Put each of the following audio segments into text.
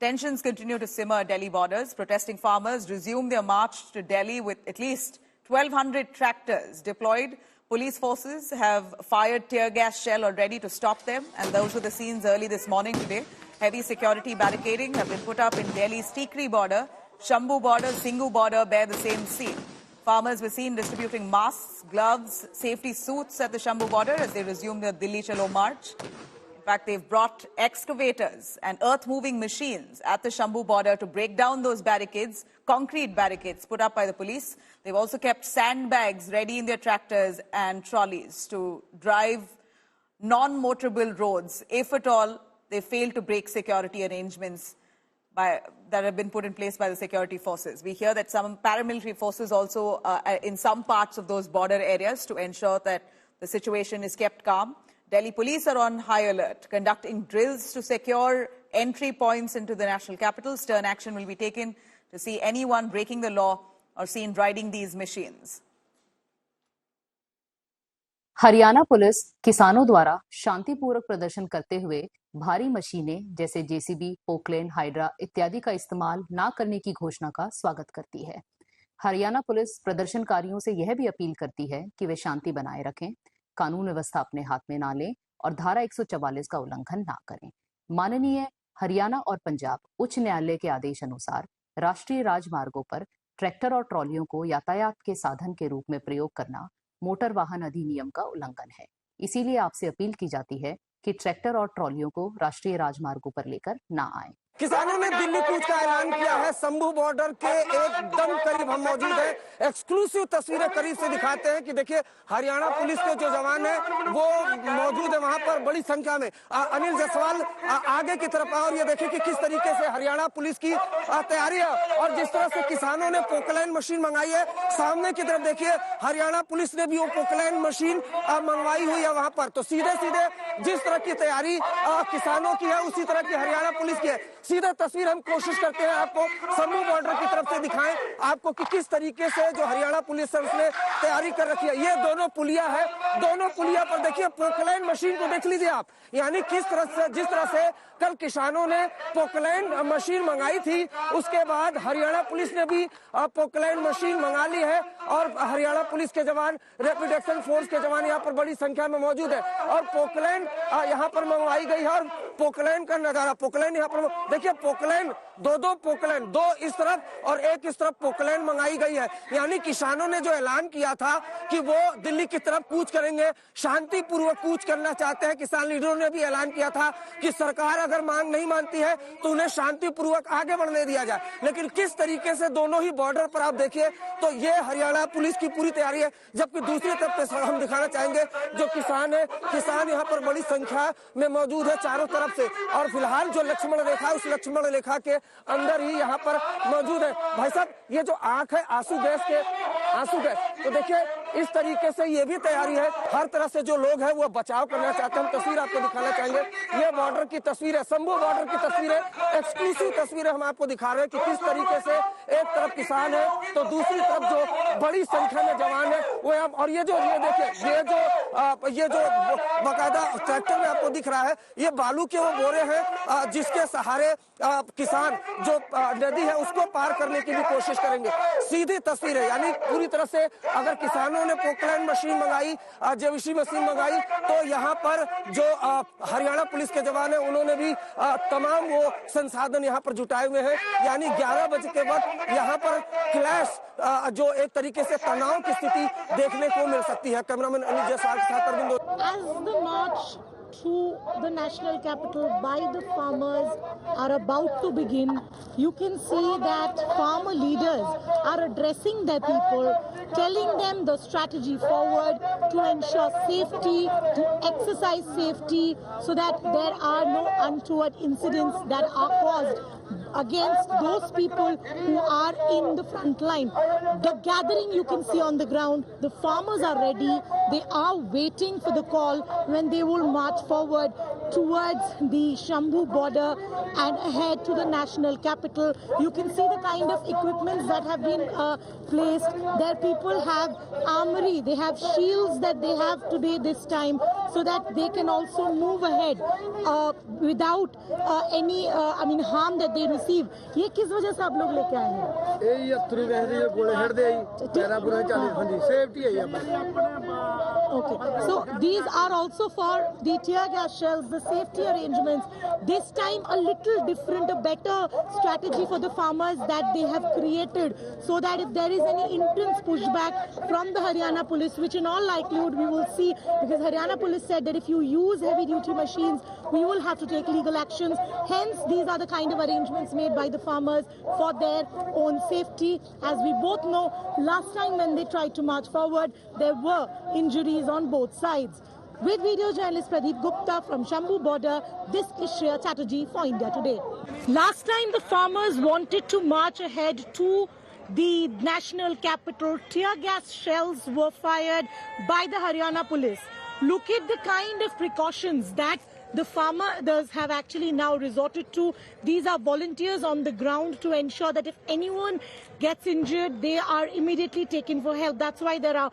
Tensions continue to simmer at Delhi borders. Protesting farmers resume their march to Delhi with at least 1,200 tractors deployed. Police forces have fired tear gas shell already to stop them, and those were the scenes early this morning today. Heavy security barricading have been put up in Delhi's Tikri border. Shambhu border, Singhu border bear the same scene. Farmers were seen distributing masks, gloves, safety suits at the Shambhu border as they resume their Delhi Chalo march. In fact, they've brought excavators and earth-moving machines at the Shambhu border to break down those barricades, concrete barricades put up by the police. They've also kept sandbags ready in their tractors and trolleys to drive non-motorable roads, if at all they fail to break security arrangements that have been put in place by the security forces. We hear that some paramilitary forces also in some parts of those border areas to ensure that the situation is kept calm. Delhi police are on high alert, conducting drills to secure entry points into the national capital. Stern action will be taken to see anyone breaking the law or seen riding these machines. Haryana police किसानों द्वारा शांतिपूर्वक प्रदर्शन करते हुए भारी मशीनें जैसे JCB, Poclain, hydra इत्यादि का इस्तेमाल न करने की घोषणा का स्वागत करती है। हरियाणा पुलिस प्रदर्शनकारियों से यह भी अपील करती है कि वे शांति बनाए रखें, कानून व्यवस्था अपने हाथ में ना लें और धारा 144 का उल्लंघन ना करें। माननीय हरियाणा और पंजाब उच्च न्यायालय के आदेश अनुसार राष्ट्रीय राजमार्गों पर ट्रैक्टर और ट्रॉलियों को यातायात के साधन के रूप में प्रयोग करना मोटर वाहन अधिनियम का उल्लंघन है। इसीलिए आपसे अपील की जाती है कि ट्रैक्टर और ट्रॉलियों को राष्ट्रीय राजमार्गों पर लेकर ना आएं। किसानों ने दिल्ली कूच का ऐलान किया है। शंभू बॉर्डर के एकदम करीब हम मौजूद हैं। एक्सक्लूसिव तस्वीरें करीब से दिखाते हैं कि देखिए हरियाणा पुलिस के जो जवान हैं वो मौजूद है वहां पर बड़ी संख्या में। अनिल जायसवाल आगे की तरफ और ये देखिए कि किस तरीके से हरियाणा पुलिस की तैयारी है और जिस तरह से किसानों ने पोकलाइन मशीन मंगाई है। सामने की तरफ देखिए हरियाणा पुलिस ने भी वो पोकलाइन मशीन मंगवाई हुई है वहां पर। तो सीधे सीधे जिस तरह की तैयारी किसानों की है उसी तरह की हरियाणा पुलिस की है। सीधा तस्वीर हम कोशिश करते हैं आपको शंभू बॉर्डर की तरफ से दिखाएं आपको कि किस तरीके से जो हरियाणा पुलिस है उसने तैयारी कर रखी है। ये दोनों पुलिया है, दोनों पुलिया पर देखिए पोकलाइन मशीन को देख लीजिए आप। यानी किस तरह से जिस तरह से कल किसानों ने पोकलाइन मशीन मंगाई थी उसके बाद हरियाणा पुलिस ने भी पोकलाइन मशीन मंगा ली है और हरियाणा पुलिस के जवान रैपिड एक्शन फोर्स के जवान यहाँ पर बड़ी संख्या में मौजूद है और पोकलाइन यहाँ पर मंगवाई गई है और पोकलाइन का नजारा पोकलाइन यहाँ पर देखिए पोकलाइन दो पोकलाइन दो इस तरफ और एक इस तरफ पोकलाइन मंगाई गई है। यानी किसानों ने जो ऐलान किया था कि वो दिल्ली की तरफ कूच करेंगे, शांतिपूर्वक कूच करना चाहते हैं। किसान लीडरों ने भी ऐलान किया था कि सरकार अगर मांग नहीं मानती है तो उन्हें शांतिपूर्वक आगे बढ़ने दिया जाए। लेकिन किस तरीके से दोनों ही बॉर्डर पर आप देखिए तो ये हरियाणा पुलिस की पूरी तैयारी है। जबकि दूसरी तरफ हम दिखाना चाहेंगे जो किसान है, किसान यहाँ पर बड़ी संख्या में मौजूद है चारों तरफ से और फिलहाल जो लक्ष्मण रेखा उस लक्ष्मण रेखा के अंदर ही यहाँ पर मौजूद है। भाई साहब ये जो आंख है आंसू गैस तो देखिए इस तरीके से ये भी तैयारी है। हर तरह से जो लोग हैं वो बचाव करना चाहते हैं। हम तस्वीर आपको दिखाना चाहेंगे। ये बॉर्डर की तस्वीर है, शंभू बॉर्डर की तस्वीर है, एक्सक्लूसिव तस्वीरें हम आपको दिखा रहे हैं कि किस तरीके से एक तरफ किसान है तो दूसरी तरफ जो बड़ी संख्या में जवान है वो और ये देखिए ये जो बाकायदा ट्रैक्टर में आपको दिख रहा है ये बालू के वो बोरे हैं जिसके सहारे किसान जो नदी है उसको पार करने की भी कोशिश करेंगे। सीधी तस्वीर है। यानी पूरी तरह से अगर किसानों ने पोकलाइन मशीन मंगाई, जेवीसी मशीन मंगाई तो यहाँ पर जो हरियाणा पुलिस के जवान है उन्होंने भी तमाम वो संसाधन यहाँ पर जुटाए हुए हैं। यानी 11 बजे के वक्त यहाँ पर क्लैश जो एक तरीके से तनाव की स्थिति देखने को मिल सकती है। कैमरामैन अनिल जायसवाल के साथ Arvind. Through the national capital by the farmers are about to begin. You can see that farmer leaders are addressing their people, telling them the strategy forward to ensure safety, to exercise safety so that there are no untoward incidents that are caused against those people who are in the front line. The gathering you can see on the ground, the farmers are ready. They are waiting for the call when they will march forward towards the Shambhu border and ahead to the national capital. You can see the kind of equipments that have been placed. There people have armory, they have shields that they have today this time so that they can also move ahead without any harm that they receive. ये किस वजह से आप लोग लेके आए हैं? ये अत्तरू कहते हैं गोले हट दे तेरा बुरा चले हाँ जी सेफ्टी है ये Okay, so these are also for the tear gas shells, the safety arrangements. This time a little different, a better strategy for the farmers that they have created so that if there is any intense pushback from the Haryana police, which in all likelihood we will see, because Haryana police said that if you use heavy duty machines, we will have to take legal actions. Hence, these are the kind of arrangements made by the farmers for their own safety. As we both know, last time when they tried to march forward, there were injuries on both sides. With video journalist Pradeep Gupta from Shambhu border, this is Shreya Chatterjee for India Today. Last time the farmers wanted to march ahead to the national capital, tear gas shells were fired by the Haryana police. Look at the kind of precautions that the farmers have actually now resorted to. These are volunteers on the ground to ensure that if anyone gets injured, they are immediately taken for help. That's why there are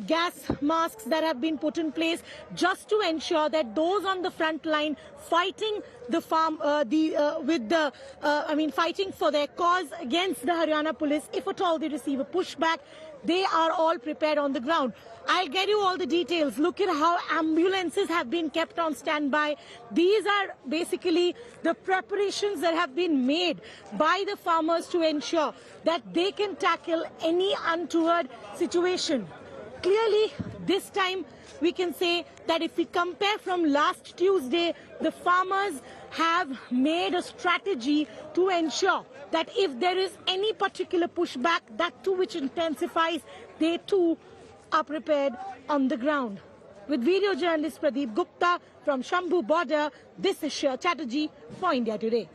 gas masks that have been put in place just to ensure that those on the front line fighting the fighting for their cause against the Haryana police, if at all they receive a pushback, they are all prepared on the ground. I'll get you all the details. Look at how ambulances have been kept on standby. These are basically the preparations that have been made by the farmers to ensure that they can tackle any untoward situation. Clearly, this time we can say that if we compare from last Tuesday, the farmers have made a strategy to ensure that if there is any particular pushback, that too which intensifies, they too are prepared on the ground. With video journalist Pradeep Gupta from Shambhu border, this is Shreya Chatterjee for India Today.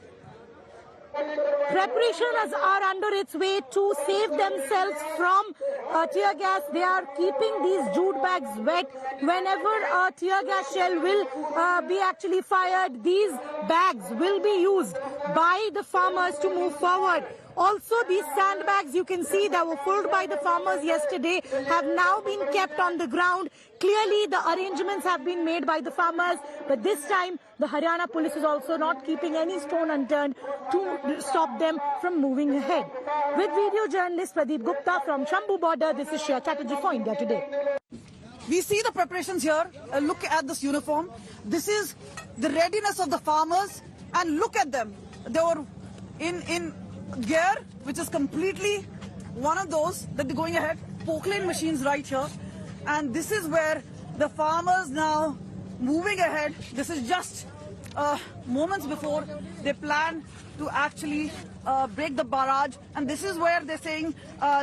Preparations are under its way to save themselves from tear gas. They are keeping these jute bags wet. Whenever a tear gas shell will be actually fired, these bags will be used by the farmers to move forward. Also, these sandbags you can see that were filled by the farmers yesterday have now been kept on the ground. Clearly, the arrangements have been made by the farmers, but this time the Haryana police is also not keeping any stone unturned to stop them from moving ahead. With video journalist Pradeep Gupta from Shambhu border, this is Shreya Chatterjee for India Today. We see the preparations here. Look at this uniform. This is the readiness of the farmers, and look at them. They were in gear, which is completely one of those that they're going ahead. Poke-lane machines right here, and this is where the farmers now moving ahead. This is just moments before they plan to actually break the barrage, and this is where they're saying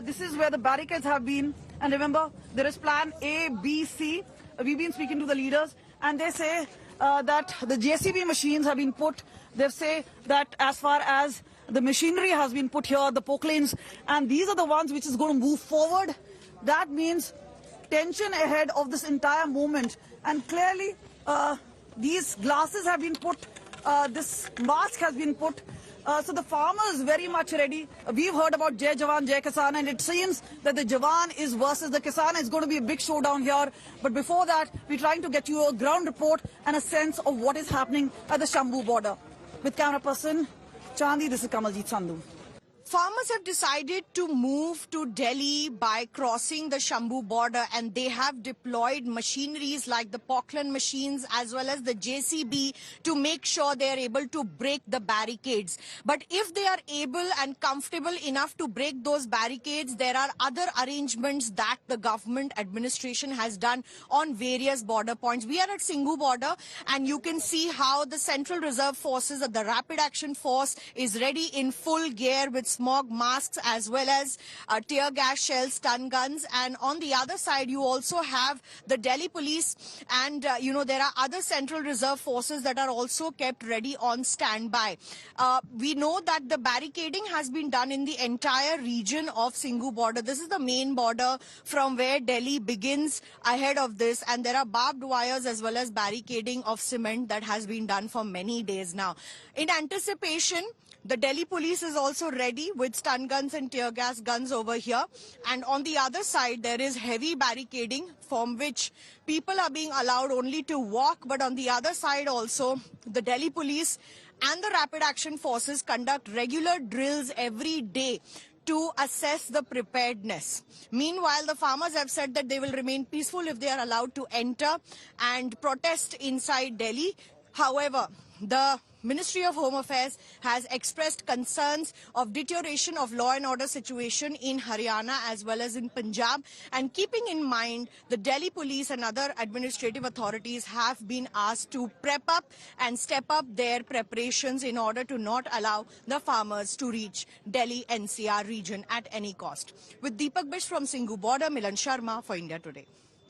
this is where the barricades have been. And remember, there is plan A, B, C. We've been speaking to the leaders, and they say that the JCB machines have been put. They say that as far as the machinery has been put here, the poke lanes, and these are the ones which is going to move forward. That means tension ahead of this entire movement. And clearly, these glasses have been put, this mask has been put. So the farmers very much ready. We've heard about Jai Jawan, Jai Kisan, and it seems that the Jawan is versus the Kisan. It's going to be a big showdown here. But before that, we're trying to get you a ground report and a sense of what is happening at the Shambhu border. With camera person Chandi, this is Kamaljeet Sandhu. Farmers have decided to move to Delhi by crossing the Shambhu border, and they have deployed machineries like the Pockland machines as well as the JCB to make sure they are able to break the barricades. But if they are able and comfortable enough to break those barricades, there are other arrangements that the government administration has done on various border points. We are at Singhu border, and you can see how the Central Reserve Forces, the Rapid Action Force, is ready in full gear with smog masks as well as tear gas shells, stun guns. And on the other side, you also have the Delhi police and, there are other Central Reserve forces that are also kept ready on standby. We know that the barricading has been done in the entire region of Singhu border. This is the main border from where Delhi begins ahead of this, and there are barbed wires as well as barricading of cement that has been done for many days now. In anticipation, the Delhi police is also ready with stun guns and tear gas guns over here. And on the other side, there is heavy barricading from which people are being allowed only to walk. But on the other side also, the Delhi police and the rapid action forces conduct regular drills every day to assess the preparedness. Meanwhile, the farmers have said that they will remain peaceful if they are allowed to enter and protest inside Delhi. However, the Ministry of Home Affairs has expressed concerns of deterioration of law and order situation in Haryana as well as in Punjab. And keeping in mind, the Delhi police and other administrative authorities have been asked to prep up and step up their preparations in order to not allow the farmers to reach Delhi NCR region at any cost. With Deepak Bish from Singhu border, Milan Sharma for India Today.